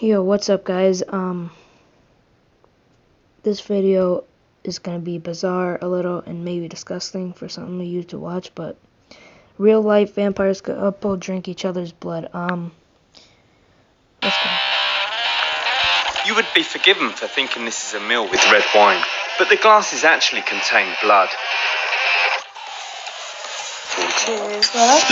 Yo, what's up, guys? This video is gonna be bizarre a little and maybe disgusting for some of you to watch, but real life vampires could both drink each other's blood. Let's go. You would be forgiven for thinking this is a meal with red wine, but the glasses actually contain blood.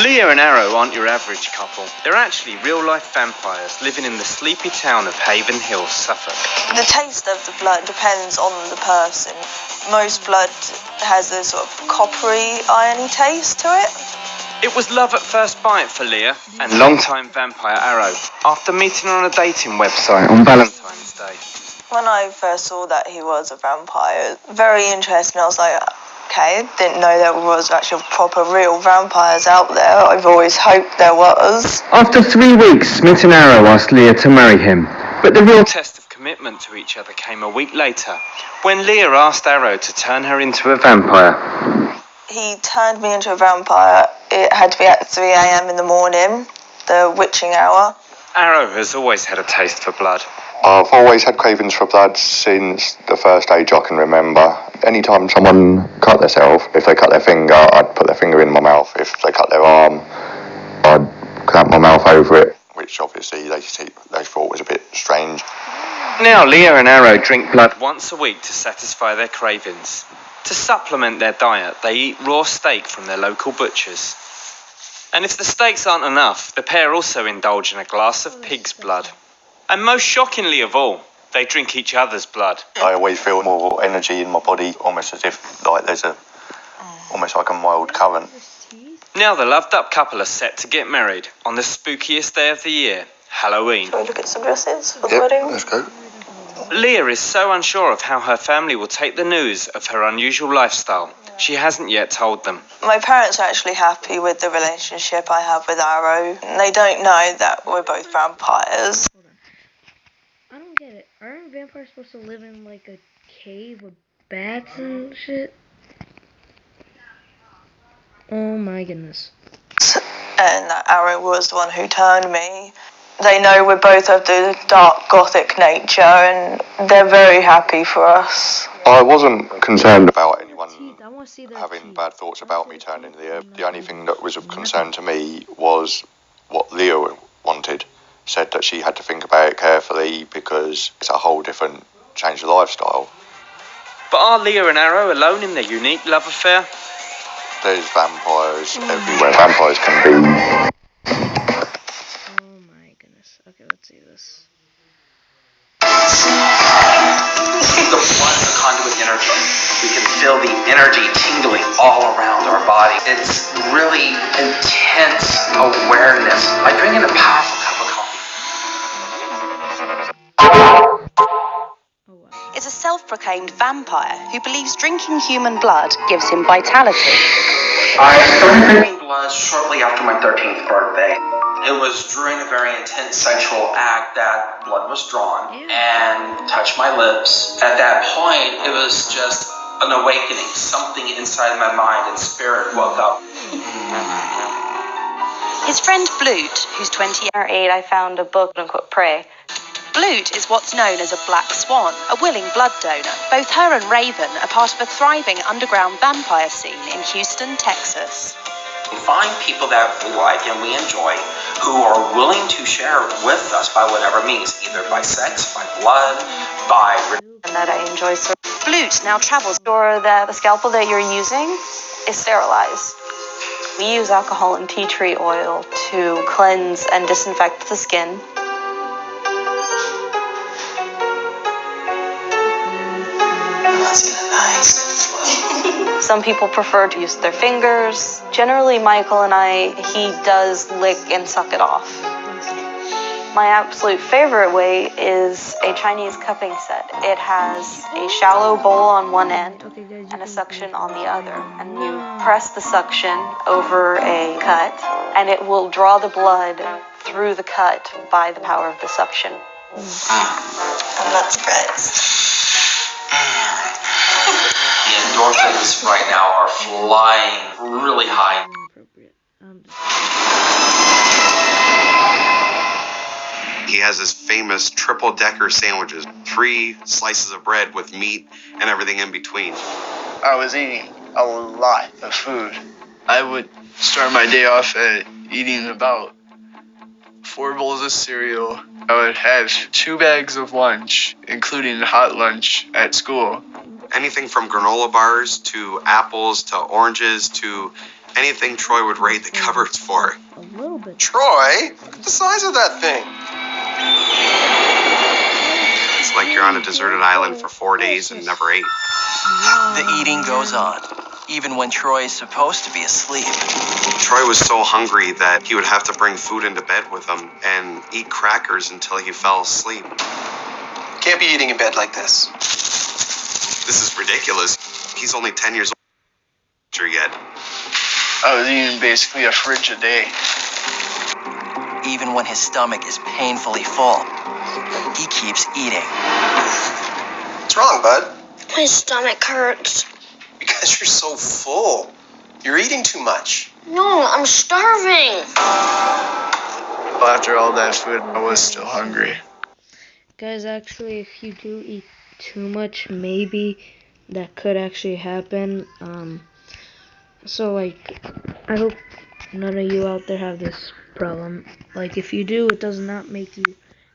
Leah and Arrow aren't your average couple. They're actually real-life vampires living in the sleepy town of Haven Hill, Suffolk. The taste of the blood depends on the person. Most blood has a sort of coppery, irony taste to it. It was love at first bite for Leah and longtime vampire Arrow after meeting on a dating website on Valentine's Day. When I first saw that he was a vampire, very interesting. I was like, okay, didn't know there was actually proper real vampires out there. I've always hoped there was. After 3 weeks, Smith and Arrow asked Leah to marry him, but the real test of commitment to each other came a week later, when Leah asked Arrow to turn her into a vampire. He turned me into a vampire. It had to be at 3 a.m. in the morning, the witching hour. Arrow has always had a taste for blood. I've always had cravings for blood since the first age I can remember. Anytime someone cut themselves, if they cut their finger, I'd put their finger in my mouth. If they cut their arm, I'd clamp my mouth over it, which obviously they thought was a bit strange. Now Leah and Arrow drink blood once a week to satisfy their cravings. To supplement their diet, they eat raw steak from their local butchers. And if the steaks aren't enough, the pair also indulge in a glass of pig's blood. And most shockingly of all, they drink each other's blood. I always feel more energy in my body, almost as if like there's almost like a mild current. Now the loved-up couple are set to get married on the spookiest day of the year, Halloween. Shall we look at some dresses for the wedding? Let's go. Leah is so unsure of how her family will take the news of her unusual lifestyle. She hasn't yet told them. My parents are actually happy with the relationship I have with Arrow. They don't know that we're both vampires. I don't get it. Aren't vampires supposed to live in like a cave with bats and shit? Oh my goodness. And that Arrow was the one who turned me. They know we're both of the dark gothic nature and they're very happy for us. I wasn't concerned about anyone I want to see their having teeth. bad thoughts about me turning Leah. The only thing that was of concern to me was what Leah wanted. Said that she had to think about it carefully because it's a whole different change of lifestyle. But are Leah and Arrow alone in their unique love affair? There's vampires everywhere. Vampires can be. Oh my goodness. Okay, let's see this. The blood is a conduit energy. We can feel the energy tingling all around our body. It's really intense awareness. Like drinking a powerful cup of coffee. Is a self-proclaimed vampire who believes drinking human blood gives him vitality. I started drinking blood shortly after my 13th birthday. It was during a very intense sexual act that blood was drawn and touched my lips. At that point, it was just an awakening. Something inside my mind and spirit woke up. His friend Blute, who's 28, I found a book, unquote, Prey. Blute is what's known as a black swan, a willing blood donor. Both her and Raven are part of a thriving underground vampire scene in Houston, Texas. We find people that we like and we enjoy who are willing to share with us by whatever means, either by sex, by blood, by... And that I enjoy so. Blute now travels. Sure that the scalpel that you're using is sterilized. We use alcohol and tea tree oil to cleanse and disinfect the skin. Some people prefer to use their fingers. Generally, Michael and he does lick and suck it off. My absolute favorite way is a Chinese cupping set. It has a shallow bowl on one end and a suction on the other. And you press the suction over a cut, and it will draw the blood through the cut by the power of the suction. And that's great. The endorphins right now are flying really high. he has his famous triple-decker sandwiches, 3 slices of bread with meat and everything in between. I was eating a lot of food. I would start my day off at eating about 4 bowls of cereal. I would have 2 bags of lunch, including hot lunch at school. Anything from granola bars to apples to oranges to anything Troy would raid the cupboards for. A little bit. Troy, look at the size of that thing. It's like you're on a deserted island for 4 days and never ate. The eating goes on, even when Troy is supposed to be asleep. Troy was so hungry that he would have to bring food into bed with him and eat crackers until he fell asleep. Can't be eating in bed like this. This is ridiculous. He's only 10 years old yet. I was eating basically a fridge a day. Even when his stomach is painfully full, he keeps eating. What's wrong, bud? My stomach hurts. Because you're so full. You're eating too much. No, I'm starving. After all that food, I was still hungry. Guys, actually, if you do eat too much, maybe that could actually happen. So, like, I hope none of you out there have this problem. Like, if you do, it does not make you,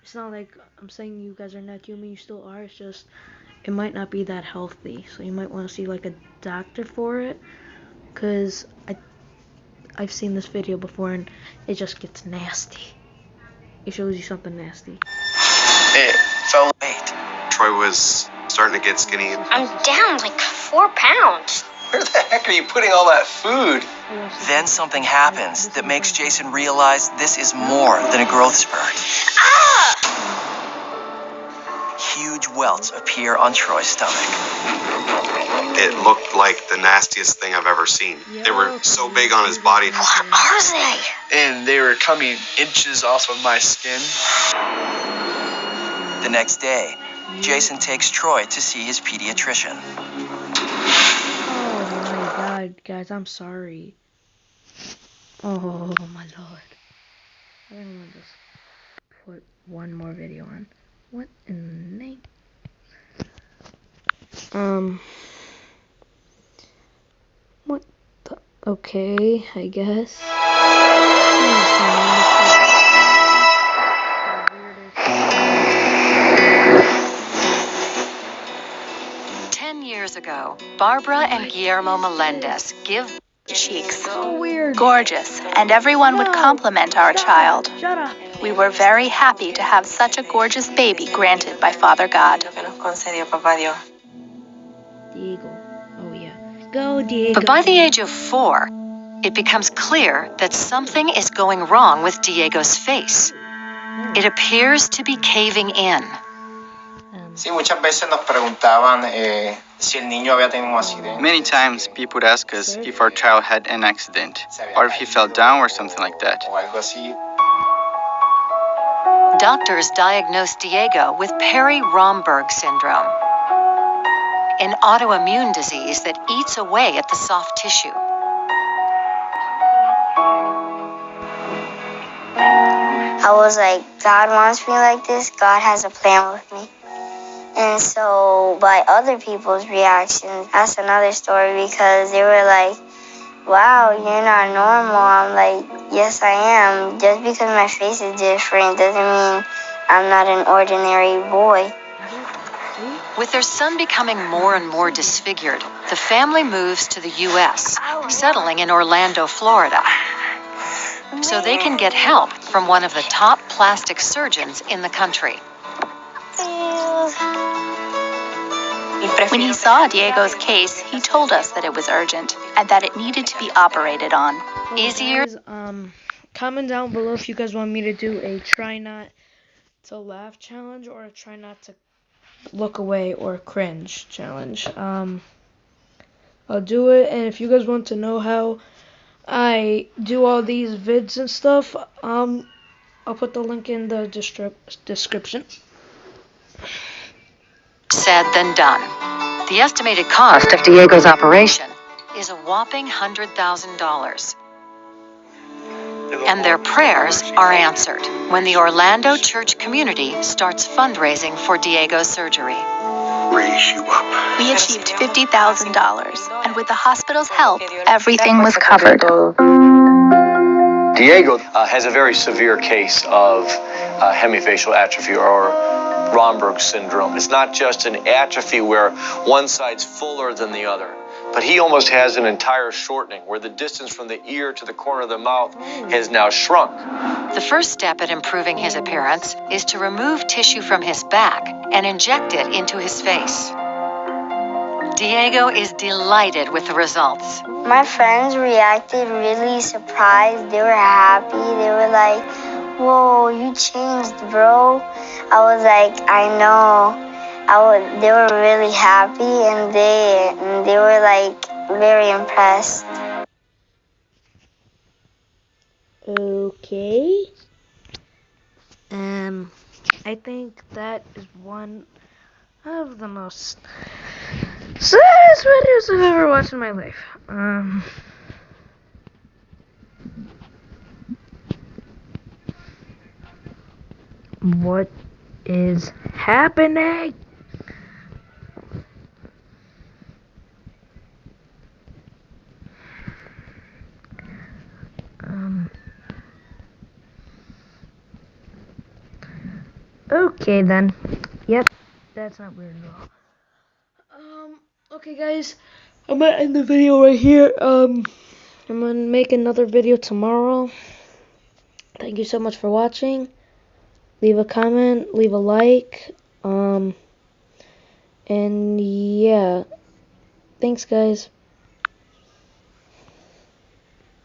it's not like I'm saying you guys are not human, you still are, it's just, it might not be that healthy. So you might want to see, like, a doctor for it, because I've seen this video before, and it just gets nasty. It shows you something nasty. It felt Wait, Troy was starting to get skinny. I'm down like 4 pounds. Where the heck are you putting all that food? then something happens that makes Jason realize this is more than a growth spurt. Ah! Huge welts appear on Troy's stomach. It looked like the nastiest thing I've ever seen. They were so big on his body. What are they? and they were coming inches off of my skin. The next day, Jason takes Troy to see his pediatrician. Oh my god, guys, I'm sorry. Oh my lord. I'm gonna just put one more video on. What in the name? What the? Okay, I guess. 10 years ago, Barbara and Guillermo Melendez give cheeks. So weird. Gorgeous, and everyone would compliment our child. Shut up. We were very happy to have such a gorgeous baby granted by Father God. Diego. Oh yeah. Go, Diego. But by the age of 4, it becomes clear that something is going wrong with Diego's face. It appears to be caving in. Sí, muchas veces nos preguntaban si el niño había tenido un accidente. Many times people would ask us if our child had an accident, or if he fell down or something like that. O algo así. Doctors diagnosed Diego with Perry-Romberg syndrome, an autoimmune disease that eats away at the soft tissue. I was like, God wants me like this. God has a plan with me. And so by other people's reactions, that's another story, because they were like, wow, you're not normal. I'm like, yes, I am. Just because my face is different doesn't mean I'm not an ordinary boy. With their son becoming more and more disfigured, the family moves to the U.S., settling in Orlando, Florida, so they can get help from one of the top plastic surgeons in the country. When he saw Diego's case, he told us that it was urgent and that it needed to be operated on. Easier. Comment down below if you guys want me to do a try not to laugh challenge or a try not to look away or cringe challenge. I'll do it, and if you guys want to know how I do all these vids and stuff, I'll put the link in the description. Said than done. The estimated cost of Diego's operation is a whopping $100,000. And their prayers are answered when the Orlando church community starts fundraising for Diego's surgery. Raise you up. We achieved $50,000, and with the hospital's help, everything was covered. Diego has a very severe case of hemifacial atrophy, or Romberg syndrome. It's not just an atrophy where one side's fuller than the other, but he almost has an entire shortening where the distance from the ear to the corner of the mouth has now shrunk. The first step at improving his appearance is to remove tissue from his back and inject it into his face. Diego is delighted with the results. My friends reacted really surprised. They were happy. They were like, "Whoa, you changed, bro." I was like, "I know." They were really happy, and they were like very impressed. Okay. I think that is one of the most saddest videos I've ever watched in my life. What is happening? Okay then. Yep, that's not weird at all. Okay guys, I'm gonna end the video right here. I'm gonna make another video tomorrow. Thank you so much for watching. Leave a comment, leave a like, and yeah, thanks guys.